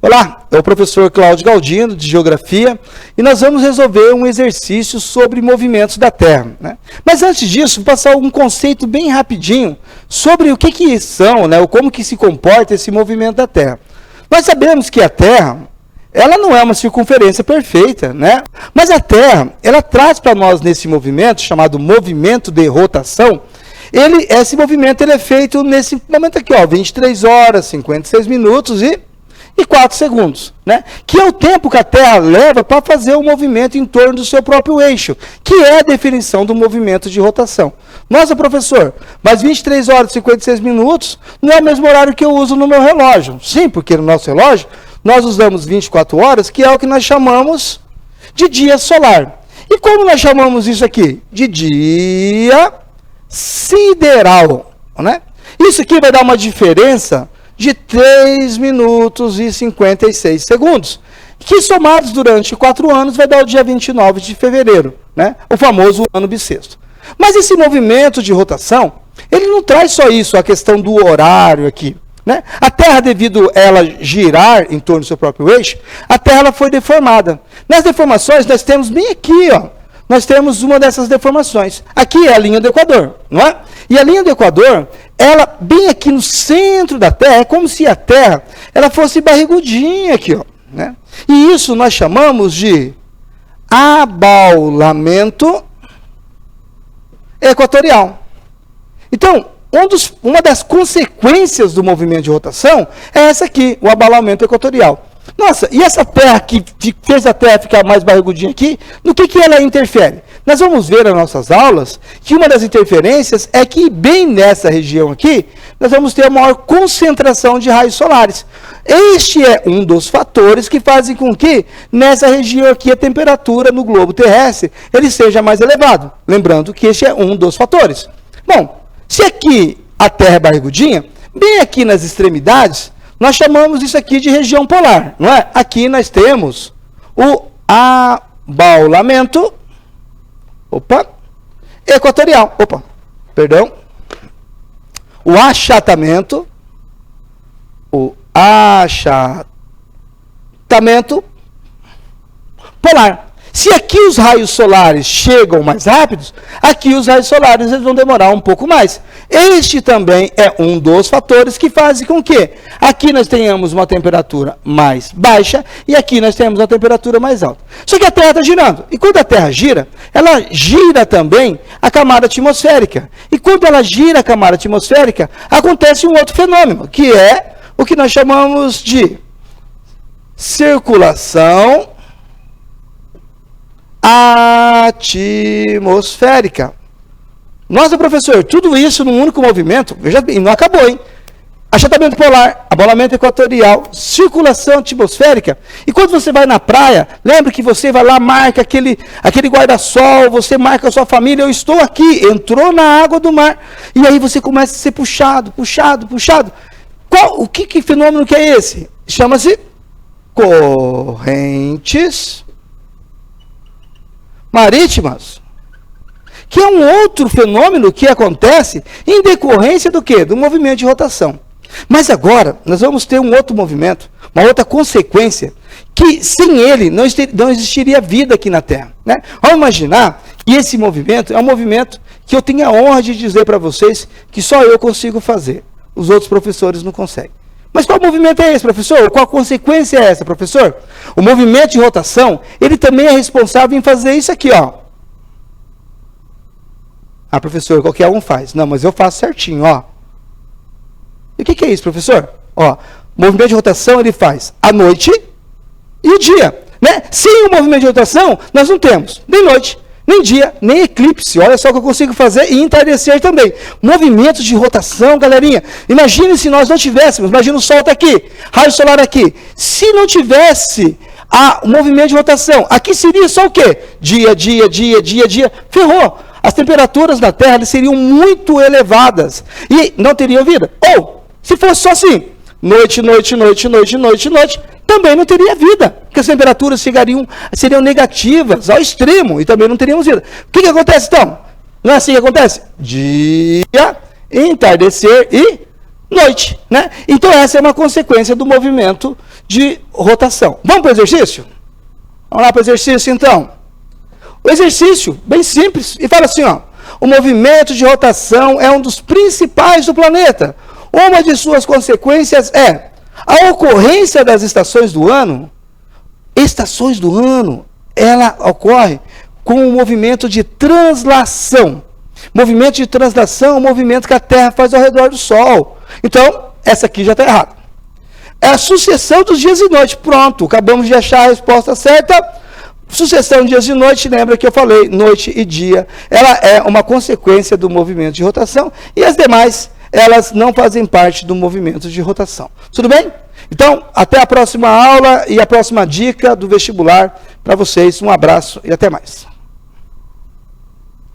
Olá, é o professor Cláudio Galdino, de Geografia, e nós vamos resolver um exercício sobre movimentos da Terra, né? Mas antes disso, vou passar um conceito bem rapidinho sobre o que são, né, ou como que se comporta esse movimento da Terra. Nós sabemos que a Terra, ela não é uma circunferência perfeita, né? Mas a Terra, ela traz para nós nesse movimento, chamado movimento de rotação, esse movimento ele é feito nesse momento aqui, ó, 23 horas, 56 minutos e 4 segundos, né? Que é o tempo que a Terra leva para fazer o movimento em torno do seu próprio eixo, que é a definição do movimento de rotação. Nossa, professor, mas 23 horas e 56 minutos não é o mesmo horário que eu uso no meu relógio. Sim, porque no nosso relógio nós usamos 24 horas, que é o que nós chamamos de dia solar. E como nós chamamos isso aqui? De dia sideral, né? Isso aqui vai dar uma diferença de 3 minutos e 56 segundos, que somados durante 4 anos vai dar o dia 29 de fevereiro, né? O famoso ano bissexto. Mas esse movimento de rotação, ele não traz só isso, a questão do horário aqui, né? A Terra, devido a ela girar em torno do seu próprio eixo, a Terra ela foi deformada. Nas deformações, nós temos bem aqui, ó, nós temos uma dessas deformações. Aqui é a linha do Equador, não é? E a linha do Equador, ela bem aqui no centro da Terra, é como se a Terra ela fosse barrigudinha aqui, ó, né? E isso nós chamamos de abaulamento equatorial. Então, uma das consequências do movimento de rotação é essa aqui, o abaulamento equatorial. Nossa, e essa Terra que fez a Terra ficar mais barrigudinha aqui, no que ela interfere? Nós vamos ver nas nossas aulas que uma das interferências é que bem nessa região aqui, nós vamos ter a maior concentração de raios solares. Este é um dos fatores que fazem com que nessa região aqui a temperatura no globo terrestre ele seja mais elevado. Lembrando que este é um dos fatores. Bom, se aqui a Terra é barrigudinha, bem aqui nas extremidades, nós chamamos isso aqui de região polar, não é? Aqui nós temos o abaulamento equatorial. O achatamento polar. Se aqui os raios solares chegam mais rápidos, aqui os raios solares eles vão demorar um pouco mais. Este também é um dos fatores que fazem com que aqui nós tenhamos uma temperatura mais baixa e aqui nós temos uma temperatura mais alta. Só que a Terra está girando. E quando a Terra gira, ela gira também a camada atmosférica. E quando ela gira a camada atmosférica, acontece um outro fenômeno, que é o que nós chamamos de circulação atmosférica. Nossa, professor, tudo isso num único movimento? Veja bem, não acabou, hein? Achatamento polar, abaulamento equatorial, circulação atmosférica. E quando você vai na praia, lembra que você vai lá, marca aquele guarda-sol, você marca a sua família, eu estou aqui, entrou na água do mar. E aí você começa a ser puxado. Que fenômeno que é esse? Chama-se correntes marítimas, que é um outro fenômeno que acontece em decorrência do quê? Do movimento de rotação. Mas agora, nós vamos ter um outro movimento, uma outra consequência, que sem ele não existiria vida aqui na Terra, né? Vamos imaginar que esse movimento é um movimento que eu tenho a honra de dizer para vocês que só eu consigo fazer. Os outros professores não conseguem. Mas qual movimento é esse, professor? Qual consequência é essa, professor? O movimento de rotação, ele também é responsável em fazer isso aqui, ó. Ah, professor, qualquer um faz. Não, mas eu faço certinho, ó. E o que é isso, professor? Ó, o movimento de rotação, ele faz a noite e o dia, né? Sem o movimento de rotação, nós não temos nem noite, nem dia, nem eclipse. Olha só o que eu consigo fazer e entardecer também. Movimentos de rotação, galerinha. Imagine se nós não tivéssemos, imagina o Sol está aqui, raio solar aqui. Se não tivesse o movimento de rotação, aqui seria só o quê? Dia, ferrou. As temperaturas da Terra elas seriam muito elevadas e não teriam vida. Ou, se fosse só assim, noite, também não teria vida, porque as temperaturas seriam negativas ao extremo e também não teríamos vida. O que acontece então? Não é assim que acontece? Dia, entardecer e noite, né? Então essa é uma consequência do movimento de rotação. Vamos para o exercício? Vamos lá para o exercício então. O exercício, bem simples, e fala assim, ó, o movimento de rotação é um dos principais do planeta. Uma de suas consequências é a ocorrência das estações do ano. Estações do ano, ela ocorre com o movimento de translação. Movimento de translação é o movimento que a Terra faz ao redor do Sol. Então, essa aqui já está errada. É a sucessão dos dias e noites. Pronto, acabamos de achar a resposta certa. Sucessão de dias e noite, lembra que eu falei, noite e dia, ela é uma consequência do movimento de rotação, e as demais, elas não fazem parte do movimento de rotação. Tudo bem? Então, até a próxima aula e a próxima dica do vestibular para vocês. Um abraço e até mais.